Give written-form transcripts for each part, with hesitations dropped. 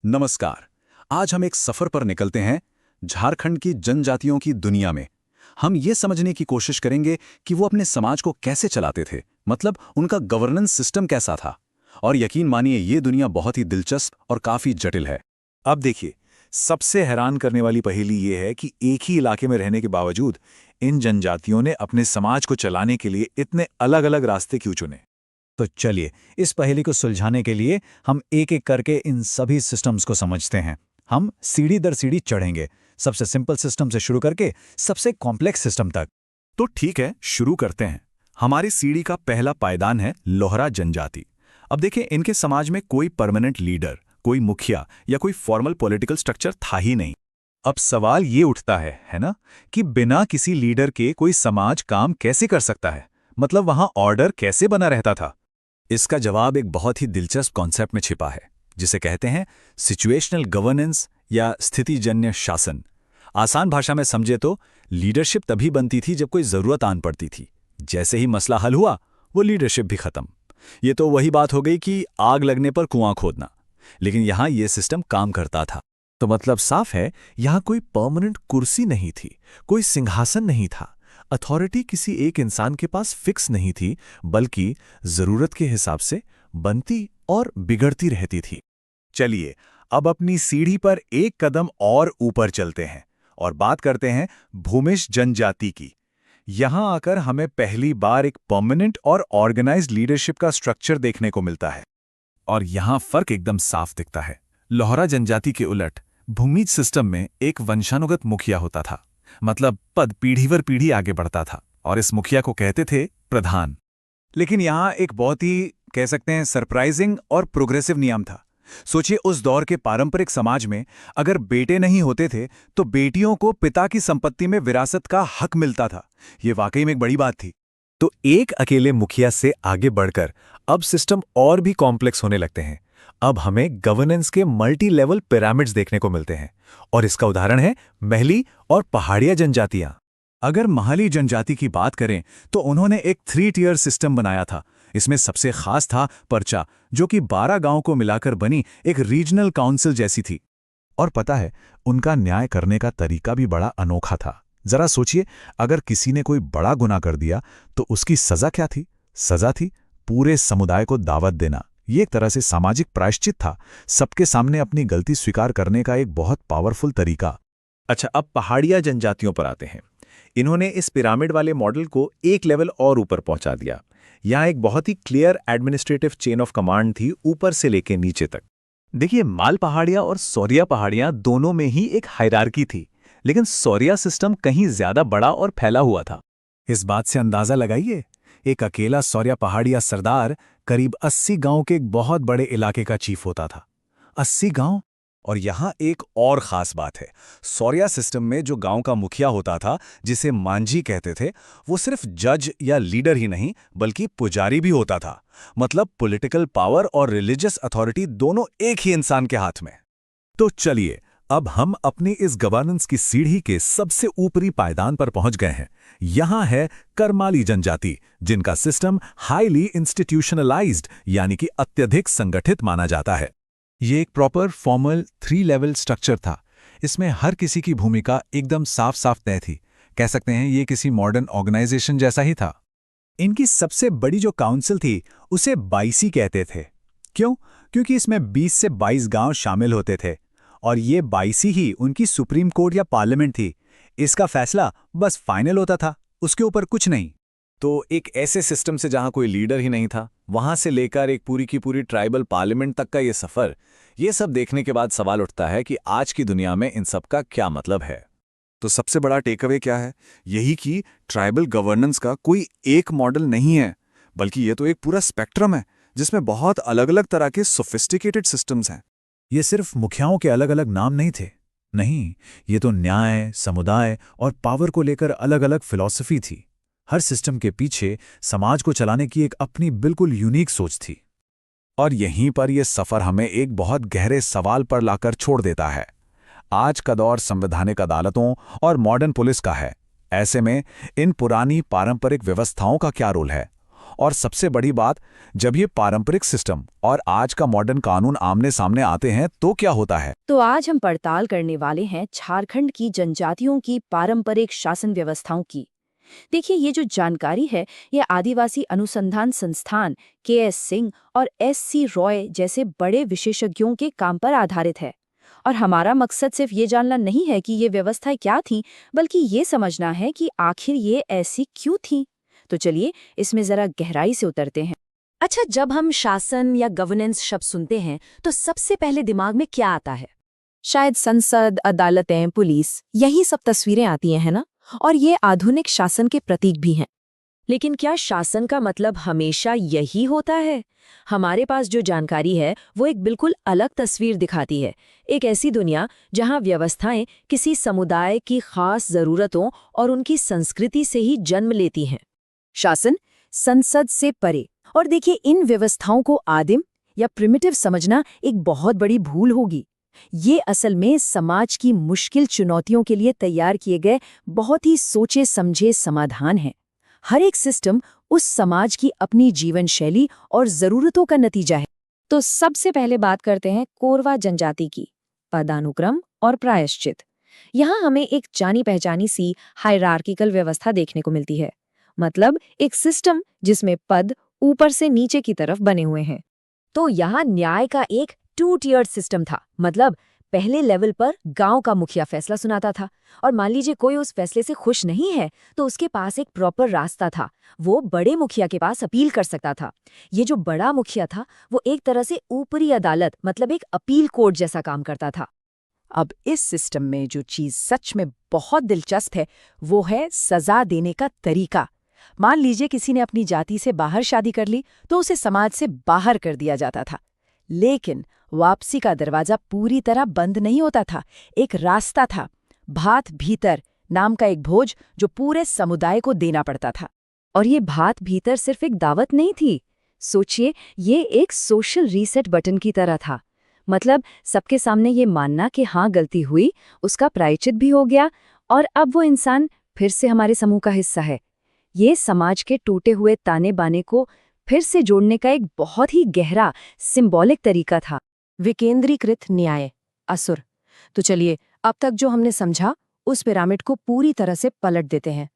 नमस्कार। आज हम एक सफर पर निकलते हैं झारखंड की जनजातियों की दुनिया में। हम ये समझने की कोशिश करेंगे कि वो अपने समाज को कैसे चलाते थे, मतलब उनका गवर्नेंस सिस्टम कैसा था। और यकीन मानिए, ये दुनिया बहुत ही दिलचस्प और काफी जटिल है। अब देखिए, सबसे हैरान करने वाली पहेली ये है कि एक ही इलाके में रहने के बावजूद इन जनजातियों ने अपने समाज को चलाने के लिए इतने अलग-अलग रास्ते क्यों चुने। तो चलिए, इस पहेली को सुलझाने के लिए हम एक एक करके इन सभी सिस्टम्स को समझते हैं। हम सीढ़ी दर सीढ़ी चढ़ेंगे, सबसे सिंपल सिस्टम से शुरू करके सबसे कॉम्प्लेक्स सिस्टम तक। तो ठीक है, शुरू करते हैं। हमारी सीढ़ी का पहला पायदान है लोहरा जनजाति। अब देखें, इनके समाज में कोई परमानेंट लीडर, कोई मुखिया या कोई फॉर्मल पॉलिटिकल स्ट्रक्चर था ही नहीं। अब सवाल ये उठता है ना, कि बिना किसी लीडर के कोई समाज काम कैसे कर सकता है? मतलब वहां ऑर्डर कैसे बना रहता था? इसका जवाब एक बहुत ही दिलचस्प कॉन्सेप्ट में छिपा है, जिसे कहते हैं सिचुएशनल गवर्नेंस या स्थितिजन्य शासन। आसान भाषा में समझे तो लीडरशिप तभी बनती थी जब कोई जरूरत आन पड़ती थी। जैसे ही मसला हल हुआ, वो लीडरशिप भी खत्म। ये तो वही बात हो गई कि आग लगने पर कुआं खोदना। लेकिन यहां ये सिस्टम काम करता था। तो मतलब साफ है, यहां कोई परमानेंट कुर्सी नहीं थी, कोई सिंहासन नहीं था। अथॉरिटी किसी एक इंसान के पास फिक्स नहीं थी, बल्कि जरूरत के हिसाब से बनती और बिगड़ती रहती थी। चलिए, अब अपनी सीढ़ी पर एक कदम और ऊपर चलते हैं और बात करते हैं भूमिज जनजाति की। यहां आकर हमें पहली बार एक परमानेंट और ऑर्गेनाइज्ड लीडरशिप का स्ट्रक्चर देखने को मिलता है। और यहां फर्क एकदम साफ दिखता है। लोहरा जनजाति के उलट भूमिज सिस्टम में एक वंशानुगत मुखिया होता था। मतलब पद पीढ़ी दर पीढ़ी आगे बढ़ता था और इस मुखिया को कहते थे प्रधान। लेकिन यहां एक बहुत ही, कह सकते हैं, सरप्राइजिंग और प्रोग्रेसिव नियम था। सोचिए, उस दौर के पारंपरिक समाज में अगर बेटे नहीं होते थे तो बेटियों को पिता की संपत्ति में विरासत का हक मिलता था। ये वाकई में एक बड़ी बात थी। तो एक अकेले मुखिया से आगे बढ़कर अब सिस्टम और भी कॉम्प्लेक्स होने लगते हैं। अब हमें गवर्नेंस के मल्टी लेवल पिरामिड्स देखने को मिलते हैं और इसका उदाहरण है महली और पहाड़िया जनजातियां। अगर महाली जनजाति की बात करें तो उन्होंने एक 3 टियर सिस्टम बनाया था। इसमें सबसे खास था परचा, जो कि 12 गांव को मिलाकर बनी एक रीजनल काउंसिल जैसी थी। और पता है, उनका न्याय करने का तरीका भी बड़ा अनोखा था। जरा सोचिए, अगर किसी ने कोई बड़ा गुनाह कर दिया तो उसकी सजा क्या थी? सजा थी पूरे समुदाय को दावत देना। ये एक तरह से सामाजिक प्रायश्चित था, सबके सामने अपनी गलती स्वीकार करने का एक बहुत पावरफुल तरीका। अच्छा, अब पहाड़िया जनजातियों पर आते हैं। इन्होंने इस पिरामिड वाले मॉडल को एक लेवल और ऊपर पहुंचा दिया। यहाँ एक बहुत ही clear administrative chain of command थी, ऊपर से लेकर नीचे तक। देखिए, माल पहाड़ियाँ और सौरिया पहाड़ियाँ दोनों में ही एक हायरार्की थी, लेकिन सौरिया सिस्टम कहीं ज्यादा बड़ा और फैला हुआ था। इस बात से अंदाजा लगाइए, एक अकेला सौरिया पहाड़िया सरदार करीब 80 गांव के एक बहुत बड़े इलाके का चीफ होता था। 80 गांव। और यहां एक और खास बात है, सौरिया सिस्टम में जो गांव का मुखिया होता था, जिसे मांझी कहते थे, वो सिर्फ जज या लीडर ही नहीं बल्कि पुजारी भी होता था। मतलब पॉलिटिकल पावर और रिलीजियस अथॉरिटी दोनों एक ही इंसान के हाथ में। तो चलिए, अब हम अपनी इस गवर्नेंस की सीढ़ी के सबसे ऊपरी पायदान पर पहुंच गए हैं। यहां है करमाली जनजाति, जिनका सिस्टम हाईली इंस्टीट्यूशनलाइज्ड यानी कि अत्यधिक संगठित माना जाता है। ये एक प्रॉपर फॉर्मल 3 लेवल स्ट्रक्चर था। इसमें हर किसी की भूमिका एकदम साफ साफ तय थी। कह सकते हैं ये किसी मॉडर्न ऑर्गेनाइजेशन जैसा ही था। इनकी सबसे बड़ी जो काउंसिल थी, उसे 22 कहते थे। क्यों? क्योंकि इसमें 20 से 22 गांव शामिल होते थे और ये 22 ही उनकी सुप्रीम कोर्ट या पार्लियामेंट थी। इसका फैसला बस फाइनल होता था, उसके ऊपर कुछ नहीं। तो एक ऐसे सिस्टम से जहां कोई लीडर ही नहीं था, वहां से लेकर एक पूरी की पूरी ट्राइबल पार्लियामेंट तक का ये सफर, ये सब देखने के बाद सवाल उठता है कि आज की दुनिया में इन सब का क्या मतलब है। तो सबसे बड़ा टेकअवे क्या है? यही कि ट्राइबल गवर्नेंस का कोई एक मॉडल नहीं है, बल्कि ये तो एक पूरा स्पेक्ट्रम है जिसमें बहुत अलग अलग तरह के सोफिस्टिकेटेड सिस्टम्स हैं। ये सिर्फ मुखियाओं के अलग अलग नाम नहीं थे। नहीं, ये तो न्याय, समुदाय और पावर को लेकर अलग अलग फिलॉसफी थी। हर सिस्टम के पीछे समाज को चलाने की एक अपनी बिल्कुल यूनिक सोच थी। और यहीं पर यह सफर हमें एक बहुत गहरे सवाल पर लाकर छोड़ देता है। आज का दौर संवैधानिक अदालतों और मॉडर्न पुलिस का है। ऐसे में इन पुरानी पारंपरिक व्यवस्थाओं का क्या रोल है? और सबसे बड़ी बात, जब ये पारंपरिक सिस्टम और आज का मॉडर्न कानून आमने सामने आते हैं तो क्या होता है? तो आज हम पड़ताल करने वाले हैं झारखंड की जनजातियों की पारंपरिक शासन व्यवस्थाओं की। देखिए, ये जो जानकारी है, ये आदिवासी अनुसंधान संस्थान KS सिंह और SC रॉय जैसे बड़े विशेषज्ञों के काम पर आधारित है। और हमारा मकसद सिर्फ ये जानना नहीं है कि ये व्यवस्थाएं क्या थीं, बल्कि ये समझना है कि आखिर ये ऐसी क्यों थीं। तो चलिए इसमें जरा गहराई से उतरते हैं। अच्छा, जब हम शासन या गवर्नेंस शब्द सुनते हैं तो सबसे पहले दिमाग में क्या आता है? शायद संसद, अदालतें, पुलिस, यही सब तस्वीरें आती हैं, है ना? और ये आधुनिक शासन के प्रतीक भी हैं। लेकिन क्या शासन का मतलब हमेशा यही होता है? हमारे पास जो जानकारी है वो एक बिल्कुल अलग तस्वीर दिखाती है। एक ऐसी दुनिया जहां व्यवस्थाएं किसी समुदाय की खास जरूरतों और उनकी संस्कृति से ही जन्म लेती हैं। शासन संसद से परे। और देखिए, इन व्यवस्थाओं को आदिम या प्रिमिटिव समझना एक बहुत बड़ी भूल होगी। ये असल में समाज की मुश्किल चुनौतियों के लिए तैयार किए गए बहुत ही सोचे समझे समाधान हैं। हर एक सिस्टम उस समाज की अपनी जीवन शैली और जरूरतों का नतीजा है। तो सबसे पहले बात करते हैं कोरवा जनजाति की, पदानुक्रम और प्रायश्चित। यहाँ हमें एक जानी पहचानी सी हायरार्किकल व्यवस्था देखने को मिलती है। मतलब एक सिस्टम जिसमें पद ऊपर से नीचे की तरफ बने हुए हैं। तो यहाँ न्याय का एक 2 टियर्ड सिस्टम था। मतलब पहले लेवल पर गांव का मुखिया फैसला सुनाता था, और मान लीजिए कोई उस फैसले से खुश नहीं है तो उसके पास एक प्रॉपर रास्ता था। वो बड़े मुखिया के पास अपील कर सकता था। ये जो बड़ा मुखिया था वो एक तरह से ऊपरी अदालत, मतलब एक अपील कोर्ट जैसा काम करता था। अब इस सिस्टम में जो चीज सच में बहुत दिलचस्प है वो है सजा देने का तरीका। मान लीजिए किसी ने अपनी जाति से बाहर शादी कर ली तो उसे समाज से बाहर कर दिया जाता था। लेकिन वापसी का दरवाजा पूरी तरह बंद नहीं होता था। एक रास्ता था, भात भीतर नाम का एक भोज जो पूरे समुदाय को देना पड़ता था। और ये भात भीतर सिर्फ एक दावत नहीं थी। सोचिए, ये एक सोशल रीसेट बटन की तरह था। मतलब सबके सामने ये मानना कि हाँ, गलती हुई, उसका प्रायश्चित भी हो गया और अब वो इंसान फिर से हमारे समूह का हिस्सा है। ये समाज के टूटे हुए ताने बाने को फिर से जोड़ने का एक बहुत ही गहरा सिंबॉलिक तरीका था। विकेंद्रीकृत न्याय, असुर। तो चलिए, अब तक जो हमने समझा उस पिरामिड को पूरी तरह से पलट देते हैं।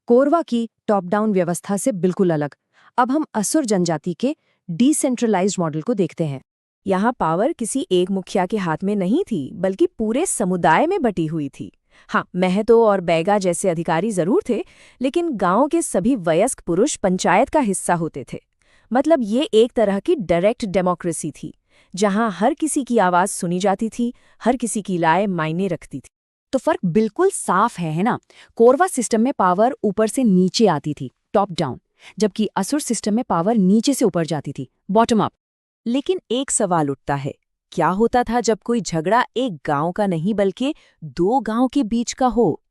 कोरवा की टॉप डाउन व्यवस्था से बिल्कुल अलग। अब हम असुर जनजाति के डिसेंट्रलाइज्ड मॉडल को देखते हैं। यहाँ पावर किसी एक मुखिया के हाथ में नहीं थी, बल्कि पूरे समुदाय में बटी हुई थी। हाँ, महतो और बैगा जैसे अधिकारी जरूर थे, लेकिन गांव के सभी वयस्क पुरुष पंचायत का हिस्सा होते थे। मतलब ये एक तरह की डायरेक्ट डेमोक्रेसी थी, जहां हर किसी की आवाज सुनी जाती थी, हर किसी की राय मायने रखती थी। तो फर्क बिल्कुल साफ है ना? कोरवा सिस्टम में पावर ऊपर से नीचे आती थी, टॉप डाउन, जबकि असुर सिस्टम में पावर नीचे से ऊपर जाती थी, बॉटम अप। लेकिन एक सवाल उठता है, क्या होता था जब कोई झगड़ा एक गांव का नहीं बल्कि 2 गांव के बीच का हो?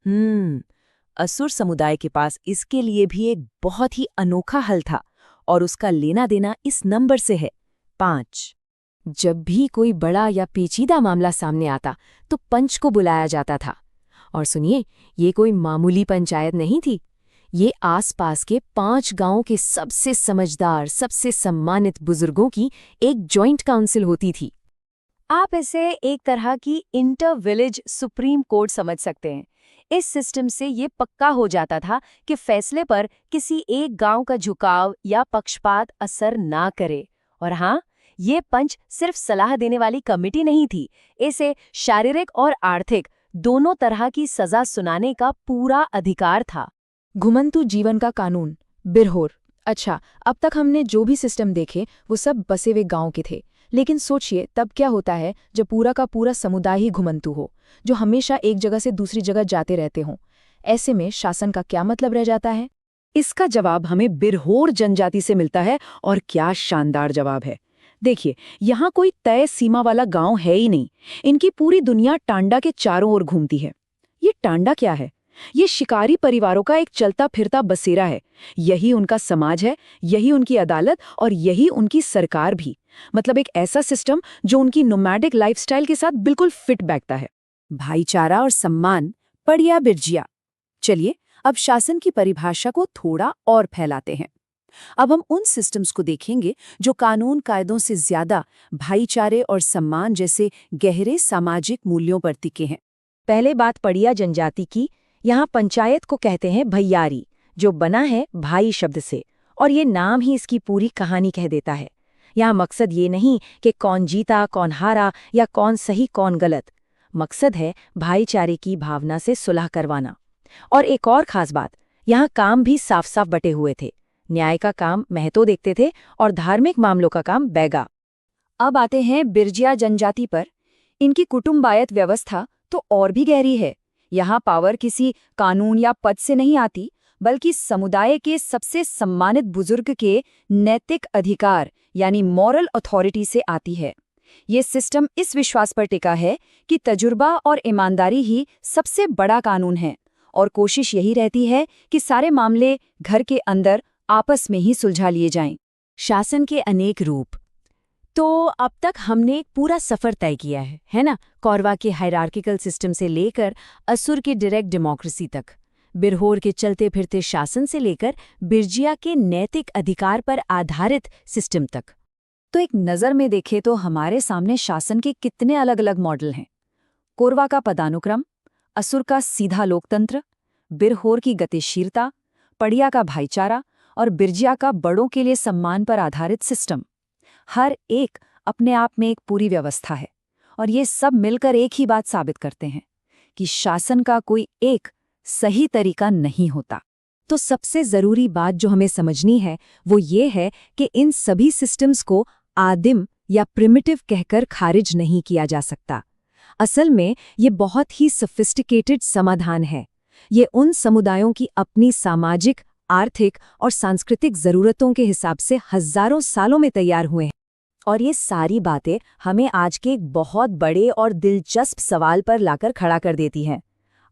असुर समुदाय के पास इसके लिए भी एक बहुत ही अनोखा हल था, और उसका लेना देना इस नंबर से है, 5। जब भी कोई बड़ा या पेचीदा मामला सामने आता तो पंच को बुलाया जाता था। और सुनिए, ये कोई मामूली पंचायत नहीं थी। ये आसपास के 5 गांवों के सबसे समझदार, सबसे सम्मानित बुजुर्गों की एक जॉइंट काउंसिल होती थी। आप इसे एक तरह की इंटर विलेज सुप्रीम कोर्ट समझ सकते हैं। इस सिस्टम से ये पक्का हो जाता था कि फैसले पर किसी एक गांव का झुकाव या पक्षपात असर ना करे। और हाँ, ये पंच सिर्फ सलाह देने वाली कमेटी नहीं थी, इसे शारीरिक और आर्थिक दोनों तरह की सजा सुनाने का पूरा अधिकार था। घुमंतु जीवन का कानून, बिरहोर। अच्छा, अब तक हमने जो भी सिस्टम देखे वो सब बसे हुए गांव के थे। लेकिन सोचिए, तब क्या होता है जब पूरा का पूरा समुदाय ही घुमंतु हो, जो हमेशा एक जगह से दूसरी जगह जाते रहते हों। ऐसे में शासन का क्या मतलब रह जाता है? इसका जवाब हमें बिरहोर जनजाति से मिलता है, और क्या शानदार जवाब है। देखिए, यहाँ कोई तय सीमा वाला गांव है ही नहीं। इनकी पूरी दुनिया टांडा के चारों ओर घूमती है। ये टांडा क्या है? ये शिकारी परिवारों का एक चलता फिरता बसेरा है। यही उनका समाज है, यही उनकी अदालत और यही उनकी सरकार भी। मतलब एक ऐसा सिस्टम जो उनकी नोमैडिक लाइफस्टाइल के साथ बिल्कुल फिट बैठता है। भाईचारा और सम्मान, पड़िया बिरजिया। चलिए अब शासन की परिभाषा को थोड़ा और फैलाते हैं। अब हम उन सिस्टम्स को देखेंगे जो कानून कायदों से ज्यादा भाईचारे और सम्मान जैसे गहरे सामाजिक मूल्यों पर टिके हैं। पहले बात पड़िया जनजाति की। यहाँ पंचायत को कहते हैं भैयारी, जो बना है भाई शब्द से, और ये नाम ही इसकी पूरी कहानी कह देता है। यहाँ मकसद ये नहीं कि कौन जीता कौन हारा या कौन सही कौन गलत। मकसद है भाईचारे की भावना से सुलह करवाना। और एक और खास बात, यहाँ काम भी साफ साफ बटे हुए थे। न्याय का काम महतो देखते थे और धार्मिक मामलों का काम बैगा। अब आते हैं बिरजिया जनजाति पर। इनकी कुटुंबायत व्यवस्था तो और भी गहरी है। यहाँ पावर किसी कानून या पद से नहीं आती, बल्कि समुदाय के सबसे सम्मानित बुजुर्ग के नैतिक अधिकार यानी मॉरल अथॉरिटी से आती है। ये सिस्टम इस विश्वास पर टिका है कि तजुर्बा और ईमानदारी ही सबसे बड़ा कानून है, और कोशिश यही रहती है कि सारे मामले घर के अंदर आपस में ही सुलझा लिए जाएं। शासन के अनेक रूप। तो अब तक हमने एक पूरा सफर तय किया है ना? कौरवा के हायरार्किकल सिस्टम से लेकर असुर के डायरेक्ट डेमोक्रेसी तक, बिरहोर के चलते फिरते शासन से लेकर बिरजिया के नैतिक अधिकार पर आधारित सिस्टम तक। तो एक नज़र में देखें तो हमारे सामने शासन के कितने अलग अलग मॉडल हैं। कोरवा का पदानुक्रम, असुर का सीधा लोकतंत्र, बिरहोर की गतिशीलता, पड़िया का भाईचारा और बिरजिया का बड़ों के लिए सम्मान पर आधारित सिस्टम। हर एक अपने आप में एक पूरी व्यवस्था है, और ये सब मिलकर एक ही बात साबित करते हैं कि शासन का कोई एक सही तरीका नहीं होता। तो सबसे ज़रूरी बात जो हमें समझनी है वो ये है कि इन सभी सिस्टम्स को आदिम या प्रिमिटिव कहकर खारिज नहीं किया जा सकता। असल में ये बहुत ही सोफिस्टिकेटेड समाधान है। ये उन समुदायों की अपनी सामाजिक, आर्थिक और सांस्कृतिक ज़रूरतों के हिसाब से हज़ारों सालों में तैयार हुए हैं। और ये सारी बातें हमें आज के एक बहुत बड़े और दिलचस्प सवाल पर लाकर खड़ा कर देती हैं।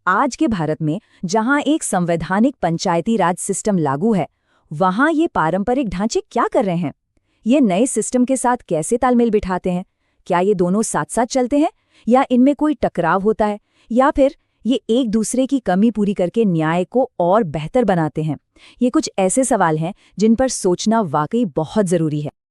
आज के भारत में जहां एक संवैधानिक पंचायती राज सिस्टम लागू है, वहां ये पारंपरिक ढांचे क्या कर रहे हैं? ये नए सिस्टम के साथ कैसे तालमेल बिठाते हैं? क्या ये दोनों साथ साथ चलते हैं, या इनमें कोई टकराव होता है, या फिर ये एक दूसरे की कमी पूरी करके न्याय को और बेहतर बनाते हैं? ये कुछ ऐसे सवाल हैं जिन पर सोचना वाकई बहुत ज़रूरी है।